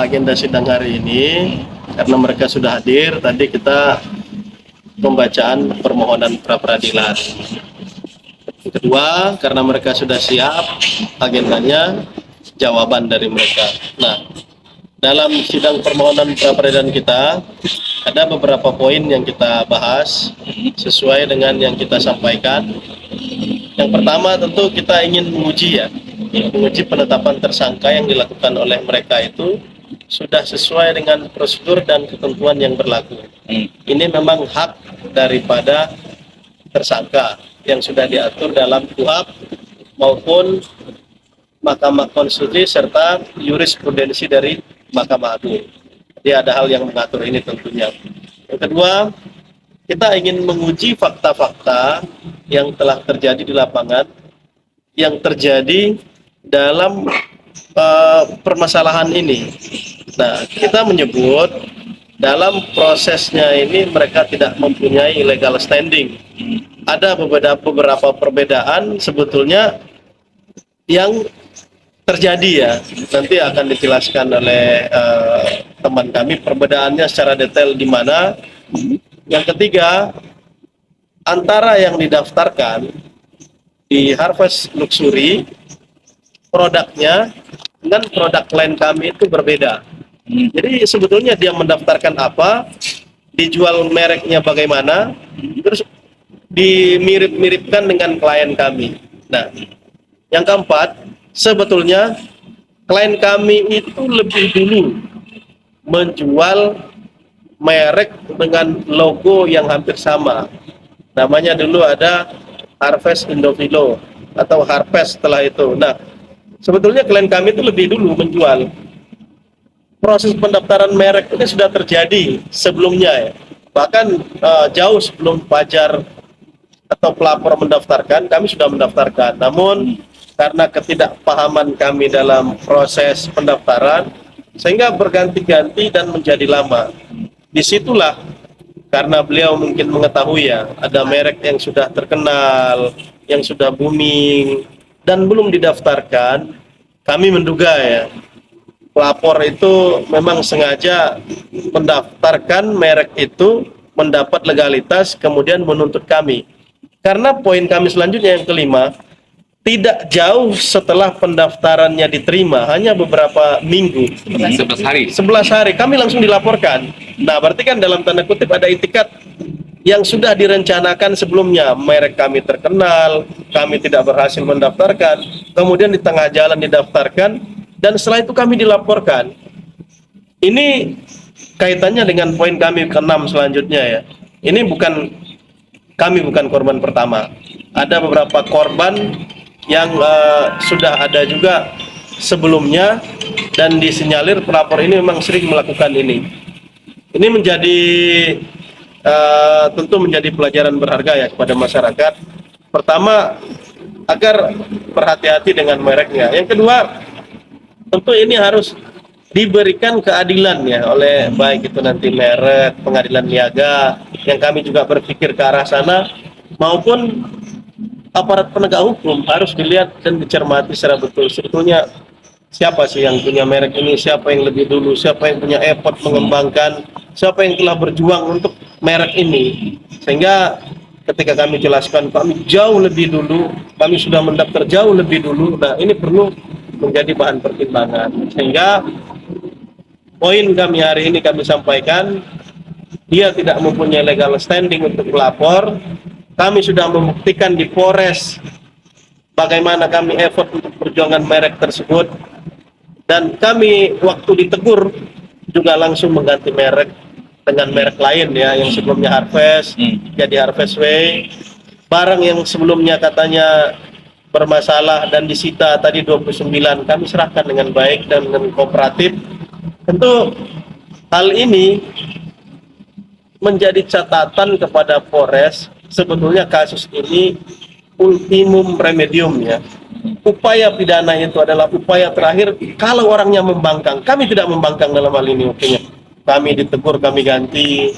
agenda sidang hari ini, karena mereka sudah hadir, tadi kita pembacaan permohonan pra-peradilan. Kedua, karena mereka sudah siap, agendanya jawaban dari mereka. Nah, dalam sidang permohonan pra-peradilan kita, ada beberapa poin yang kita bahas sesuai dengan yang kita sampaikan. Yang pertama tentu kita ingin menguji penetapan tersangka yang dilakukan oleh mereka itu sudah sesuai dengan prosedur dan ketentuan yang berlaku. Ini memang hak daripada tersangka yang sudah diatur dalam KUHP maupun Mahkamah Konstitusi serta jurisprudensi dari Mahkamah Agung. Jadi ada hal yang mengatur ini tentunya. Yang kedua, kita ingin menguji fakta-fakta yang telah terjadi di lapangan, yang terjadi dalam permasalahan ini. Nah, kita menyebut dalam prosesnya ini mereka tidak mempunyai legal standing. Ada beberapa perbedaan sebetulnya yang terjadi ya. Nanti akan dijelaskan oleh teman kami perbedaannya secara detail di mana. Yang ketiga, antara yang didaftarkan di Harvest Luxury, produknya dengan produk lain kami itu berbeda. Jadi sebetulnya dia mendaftarkan apa, dijual mereknya bagaimana, terus dimirip-miripkan dengan klien kami. Nah, yang keempat, sebetulnya klien kami itu lebih dulu menjual merek dengan logo yang hampir sama. Namanya dulu ada Harvest Indovilo atau Harvest setelah itu. Nah, sebetulnya klien kami itu lebih dulu menjual. Proses pendaftaran merek ini sudah terjadi sebelumnya ya. Bahkan jauh sebelum Fajar atau pelapor mendaftarkan, kami sudah mendaftarkan. Namun karena ketidakpahaman kami dalam proses pendaftaran, sehingga berganti-ganti dan menjadi lama. Disitulah karena beliau mungkin mengetahui ya, ada merek yang sudah terkenal, yang sudah booming, dan belum didaftarkan, kami menduga ya, pelapor itu memang sengaja mendaftarkan merek itu, mendapat legalitas, kemudian menuntut kami. Karena poin kami selanjutnya yang kelima, tidak jauh setelah pendaftarannya diterima, hanya beberapa minggu, 11 hari. 11 hari kami langsung dilaporkan. Nah, berarti kan dalam tanda kutip ada itikat yang sudah direncanakan sebelumnya. Merek kami terkenal, kami tidak berhasil mendaftarkan, kemudian di tengah jalan didaftarkan, dan setelah itu kami dilaporkan. Ini kaitannya dengan poin kami ke-6 selanjutnya ya. Ini kami bukan korban pertama. Ada beberapa korban yang sudah ada juga sebelumnya, dan disinyalir pelapor ini memang sering melakukan ini. Ini menjadi tentu menjadi pelajaran berharga ya kepada masyarakat. Pertama, agar berhati-hati dengan mereknya. Yang kedua, tentu ini harus diberikan keadilan ya oleh baik itu nanti merek, pengadilan niaga, yang kami juga berpikir ke arah sana, maupun aparat penegak hukum harus dilihat dan dicermati secara betul. Sebetulnya siapa sih yang punya merek ini, siapa yang lebih dulu, siapa yang punya effort mengembangkan, siapa yang telah berjuang untuk merek ini. Sehingga ketika kami jelaskan kami jauh lebih dulu, kami sudah mendaftar jauh lebih dulu, nah ini perlu menjadi bahan pertimbangan. Sehingga poin kami hari ini kami sampaikan, dia tidak mempunyai legal standing untuk melapor. Kami sudah membuktikan di Polres bagaimana kami effort untuk perjuangan merek tersebut, dan kami waktu ditegur juga langsung mengganti merek dengan merek lain ya, yang sebelumnya Harvest jadi Harvest Way. Barang yang sebelumnya katanya bermasalah dan disita tadi 29, kami serahkan dengan baik dan dengan kooperatif. Tentu hal ini menjadi catatan kepada Polres. Sebetulnya kasus ini ultimum remedium ya. Upaya pidana itu adalah upaya terakhir kalau orangnya membangkang. Kami tidak membangkang dalam hal ini. Kami ditegur, kami ganti.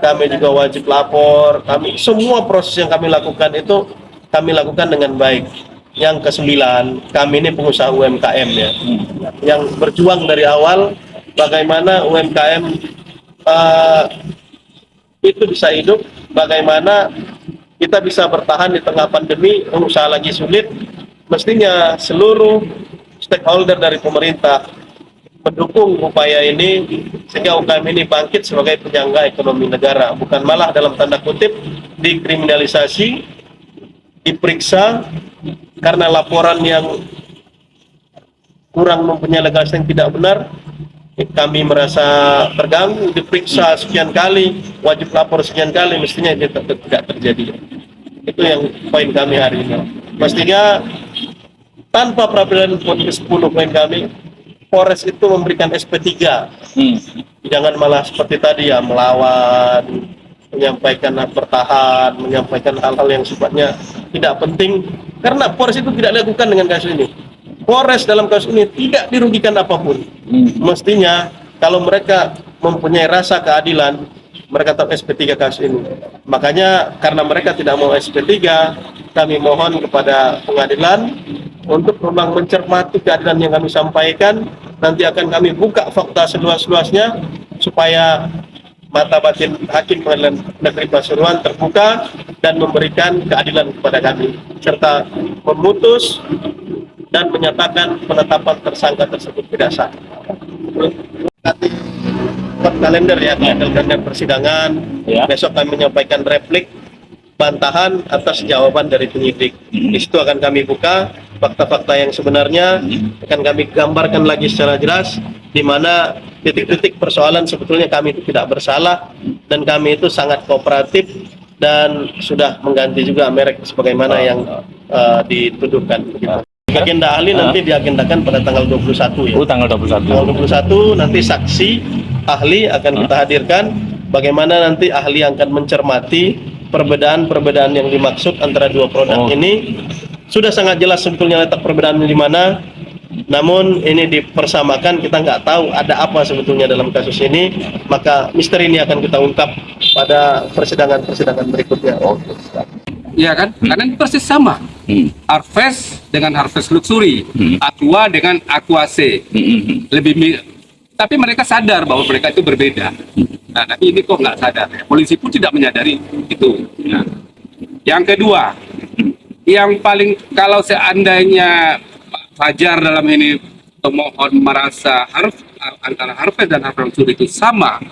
Kami juga wajib lapor. Semua proses yang kami lakukan itu kami lakukan dengan baik. yang kesembilan, kami ini pengusaha UMKM ya, yang berjuang dari awal bagaimana UMKM itu bisa hidup, bagaimana kita bisa bertahan di tengah pandemi, usaha lagi sulit. Mestinya seluruh stakeholder dari pemerintah mendukung upaya ini sehingga UMKM ini bangkit sebagai penyangga ekonomi negara, bukan malah dalam tanda kutip dikriminalisasi, diperiksa karena laporan yang kurang mempunyai legalitas yang tidak benar. Kami merasa terganggu, diperiksa sekian kali, wajib lapor sekian kali, mestinya itu tidak terjadi. Itu yang poin kami hari ini. Mestinya tanpa peradilan poin ke-10 poin kami, Polres itu memberikan SP3. Jangan malah seperti tadi ya, melawan, menyampaikan bertahan, menyampaikan hal-hal yang sifatnya tidak penting, karena Polres itu tidak lakukan dengan kasus ini. Polres dalam kasus ini tidak dirugikan apapun. Mestinya kalau mereka mempunyai rasa keadilan, mereka tahu SP3 kasus ini. Makanya karena mereka tidak mau SP3, kami mohon kepada pengadilan untuk memang mencermati keadilan yang kami sampaikan. Nanti akan kami buka fakta seluas-luasnya supaya mata batin Hakim Pengadilan Negeri Pasuruan terbuka dan memberikan keadilan kepada kami, serta memutus dan menyatakan penetapan tersangka tersebut tidak sah. Kalender ya, kalender persidangan. Besok kami menyampaikan replik bantahan atas jawaban dari penyidik. Di situ akan kami buka fakta-fakta yang sebenarnya, akan kami gambarkan lagi secara jelas di mana titik-titik persoalan sebetulnya kami itu tidak bersalah dan kami itu sangat kooperatif dan sudah mengganti juga merek sebagaimana yang dituduhkan. Agenda ahli nanti diagendakan pada tanggal 21 ya. Tanggal 21. Tanggal 21 nanti saksi ahli akan kita hadirkan, bagaimana nanti ahli akan mencermati perbedaan-perbedaan yang dimaksud antara dua produk ini. Sudah sangat jelas sebetulnya letak perbedaannya di mana, namun ini dipersamakan, kita nggak tahu ada apa sebetulnya dalam kasus ini, maka misteri ini akan kita ungkap pada persidangan-persidangan berikutnya. Ya kan? Karena ini persis sama. Harvest dengan Harvest Luxury, Aqua dengan Aqua C. Tapi mereka sadar bahwa mereka itu berbeda. Nah, tapi ini kok nggak sadar. Polisi pun tidak menyadari itu. Nah. Yang kedua, yang paling kalau seandainya Pak Fajar dalam ini pemohon merasa antara Harvest dan Harvest Luxury itu sama,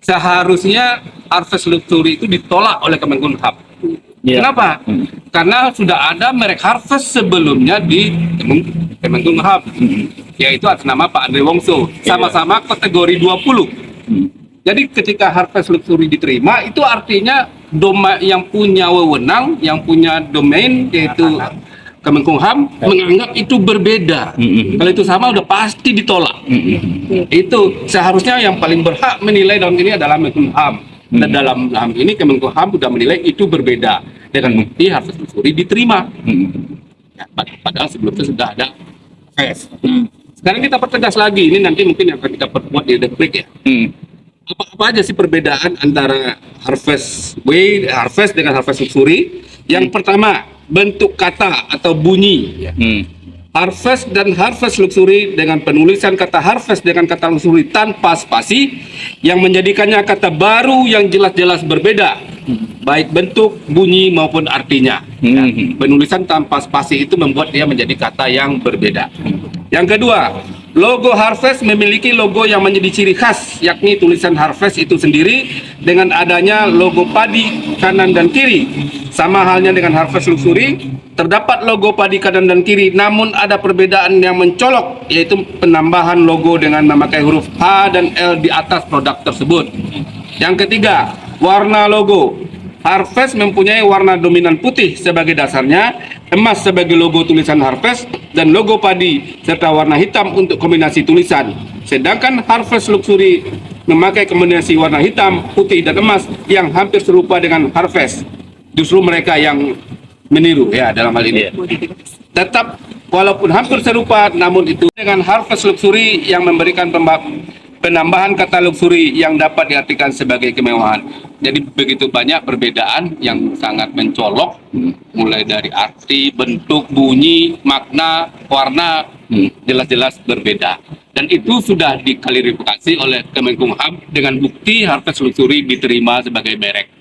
seharusnya Harvest Luxury itu ditolak oleh Kemenkumham. Kenapa? Karena sudah ada merek Harvest sebelumnya di Kemenkumham, yaitu atas nama Pak Andre Wongso, sama-sama kategori 20. Jadi ketika Harvest Luxury diterima, itu artinya yang punya wewenang, yang punya domain, yaitu Kemenkumham, menganggap itu berbeda. Kalau itu sama, udah pasti ditolak. Itu seharusnya yang paling berhak menilai dalam ini adalah Kemenkumham. Dan dalam ini Kemenkumham sudah menilai itu berbeda, dengan bukti Harvest Luxury diterima. Ya, padahal sebelumnya sudah ada Harvest. Sekarang kita pertegas lagi, ini nanti mungkin akan kita perkuat di deplik ya. Apa aja sih perbedaan antara Harvest dengan Harvest Luxury? Yang pertama, bentuk kata atau bunyi. Harvest dan Harvest Luxury dengan penulisan kata Harvest dengan kata Luxury tanpa spasi, yang menjadikannya kata baru yang jelas-jelas berbeda, baik bentuk, bunyi maupun artinya. Penulisan tanpa spasi itu membuat dia menjadi kata yang berbeda. Yang kedua, logo Harvest memiliki logo yang menjadi ciri khas, yakni tulisan Harvest itu sendiri dengan adanya logo padi kanan dan kiri. Sama halnya dengan Harvest Luxury, terdapat logo padi kanan dan kiri, namun ada perbedaan yang mencolok, yaitu penambahan logo dengan memakai huruf H dan L di atas produk tersebut. Yang ketiga, warna logo. Harvest mempunyai warna dominan putih sebagai dasarnya, emas sebagai logo tulisan Harvest, dan logo padi serta warna hitam untuk kombinasi tulisan. Sedangkan Harvest Luxury memakai kombinasi warna hitam, putih, dan emas yang hampir serupa dengan Harvest. Justru mereka yang meniru ya dalam hal ini. Tetap walaupun hampir serupa, namun itu dengan Harvest Luxury yang memberikan penambahan kata luxury yang dapat diartikan sebagai kemewahan. Jadi begitu banyak perbedaan yang sangat mencolok, mulai dari arti, bentuk, bunyi, makna, warna, jelas-jelas berbeda. Dan itu sudah diklarifikasi oleh Kemenkumham dengan bukti Harvest Luxury diterima sebagai merek.